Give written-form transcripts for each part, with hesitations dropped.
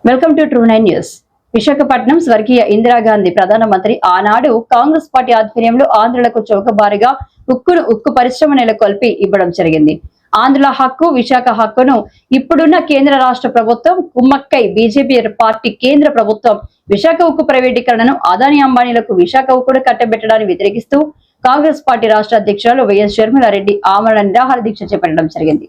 Welcome to ట్రూ9 న్యూస్. విశాఖపట్నం స్వర్గీయ ఇందిరాగాంధీ ప్రధానమంత్రి ఆనాడు కాంగ్రెస్ పార్టీ ఆధ్వర్యంలో ఆంధ్రులకు చౌకబారుగా ఉక్కు పరిశ్రమ నెలకొల్పి ఇవ్వడం జరిగింది. ఆంధ్రుల హక్కు, విశాఖ హక్కును ఇప్పుడున్న కేంద్ర రాష్ట్ర ప్రభుత్వం కుమ్మక్కై బీజేపీ పార్టీ కేంద్ర ప్రభుత్వం విశాఖ ఉక్కు ప్రైవేటీకరణను అదానీ అంబానీలకు విశాఖ ఉక్కును కట్టబెట్టడాన్ని వ్యతిరేకిస్తూ కాంగ్రెస్ పార్టీ రాష్ట్ర అధ్యక్షురాలు వైఎస్ షర్మిలారెడ్డి ఆమరణ నిరాహార దీక్ష చేపట్టడం జరిగింది.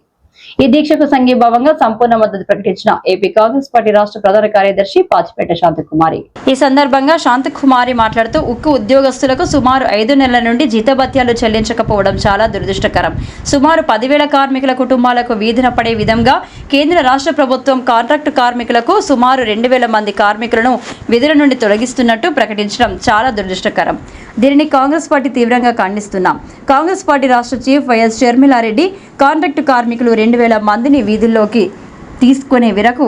ఈ దీక్షకు సంఘీభావంగా సంపూర్ణ మద్దతు ప్రకటించిన ఏపీ కాంగ్రెస్ పార్టీ రాష్ట్ర ప్రధాన కార్యదర్శి పాచిపేట శాంతకుమారి. ఈ సందర్భంగా శాంతకుమారి మాట్లాడుతూ ఉక్కు ఉద్యోగస్తులకు సుమారు 5 నెలల నుండి జీతభత్యాలు చెల్లించకపోవడం చాలా దురదృష్టకరం. సుమారు 10,000 కార్మికుల కుటుంబాలకు వీధిన పడే విధంగా కేంద్ర రాష్ట్ర ప్రభుత్వం కాంట్రాక్టు కార్మికులకు సుమారు 2,000 మంది కార్మికులను విధుల నుండి తొలగిస్తున్నట్టు ప్రకటించడం చాలా దురదృష్టకరం. దీనిని కాంగ్రెస్ పార్టీ తీవ్రంగా ఖండిస్తున్నాం. కాంగ్రెస్ పార్టీ రాష్ట్ర చీఫ్ వైఎస్ షర్మిలారెడ్డి కాంట్రాక్టు కార్మికులు 2,000 మందిని వీధుల్లోకి తీసుకునే వరకు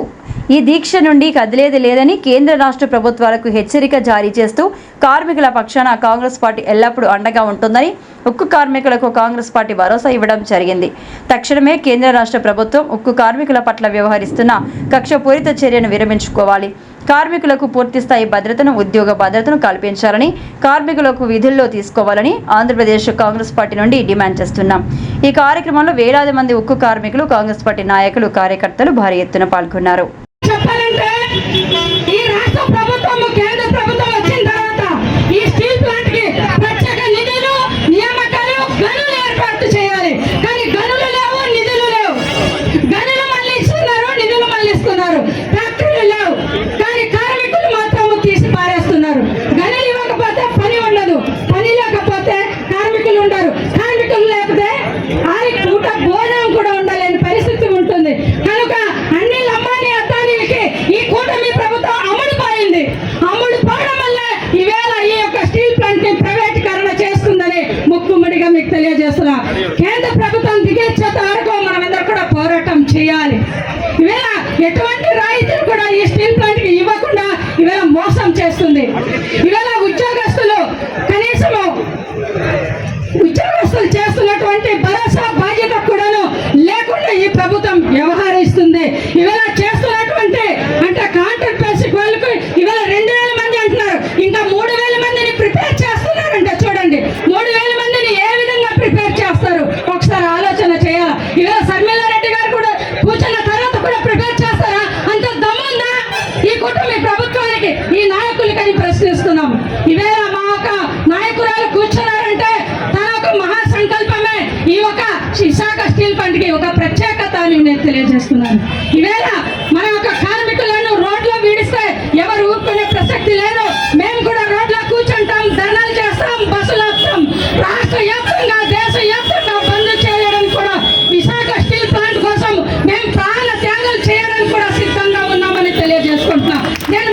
ఈ దీక్ష నుండి కదిలేది లేదని కేంద్ర రాష్ట్ర ప్రభుత్వాలకు హెచ్చరిక జారీ చేస్తూ కార్మికుల పక్షాన కాంగ్రెస్ పార్టీ ఎల్లప్పుడూ అండగా ఉంటుందని ఉక్కు కార్మికులకు కాంగ్రెస్ పార్టీ భరోసా ఇవ్వడం జరిగింది. తక్షణమే కేంద్ర రాష్ట్ర ప్రభుత్వం ఉక్కు కార్మికుల పట్ల వ్యవహరిస్తున్న కక్షపూరిత చర్యను విరమించుకోవాలి. కార్మికులకు పూర్తిస్థాయి భద్రతను, ఉద్యోగ భద్రతను కల్పించాలని, కార్మికులకు విధుల్లో తీసుకోవాలని ఆంధ్రప్రదేశ్ కాంగ్రెస్ పార్టీ నుండి డిమాండ్ చేస్తున్నాం. ఈ కార్యక్రమంలో వేలాది మంది ఉక్కు కార్మికులు, కాంగ్రెస్ పార్టీ నాయకులు, కార్యకర్తలు భారీ ఎత్తున పాల్గొన్నారు. తెలియజేస్తున్నా. కేంద్ర ప్రభుత్వం దిగేచ్చేత వరకు మనమందరూ కూడా పోరాటం చేయాలి. ఇవేళ ఎటువంటి రాయితీలు కూడా ఈ స్టీల్ ప్లాంట్ కి ఇవ్వకుండా ఇవేళ మోసం చేస్తుంది. ఇవేళ ఉద్యోగస్తులు కనీసము ఉద్యోగస్తులు చేస్తున్నటువంటి భరోసా బాధ్యత కూడాను లేకుండా ఈ ప్రభుత్వం వ్యవహరిస్తుంది. ఇవేళ చేస్తున్నటువంటి అంటే కాంట్రాక్ట్ బేసిక్ వాళ్ళకు ఇవేళ 2,000 మంది అంటున్నారు, ఇంకా 3,000 మందిని ప్రిపేర్ చేస్తున్నారంట. చూడండి, 3,000 మందిని ఏ విధంగా ప్రిపేర్ చేస్తారు ఒకసారి ఆలోచన చేయాలి. ఇవాళ షర్మిలారెడ్డి గారు కూడా కూర్చున్న తర్వాత కూడా ప్రిపేర్ చేస్తారా? అంత దమ్ముందా ఈ కూటమి ప్రభుత్వానికి, ఈ నాయకులకి అని ప్రశ్నిస్తున్నాం. ఇవేళ మా ఒక నాయకురాలు కూర్చున్నారంటే తన ఒక మహాసంకల్పమే ఈ ఒక విశాఖ స్టీల్ ప్లాంట్ కి ఒక ప్రత్యేకత అని నేను తెలియజేస్తున్నాను. ఇవేళ మన యొక్క కార్మికులను రోడ్లో వీడిస్తే ఎవరు ఊరుకునే ప్రసక్తి లేదు. మేము కూడా రోడ్లో కూర్చుంటాం, ధర్నాలు చేస్తాం, బస్సులు ఆపుతాం. రాష్ట్ర వ్యాప్తంగా, దేశ వ్యాప్తంగా బంద్ చేయడం కూడా విశాఖ స్టీల్ ప్లాంట్ కోసం మేము ప్రాణ త్యాగాలు చేయడానికి కూడా సిద్ధంగా ఉన్నామని తెలియజేసుకుంటున్నాం. నేను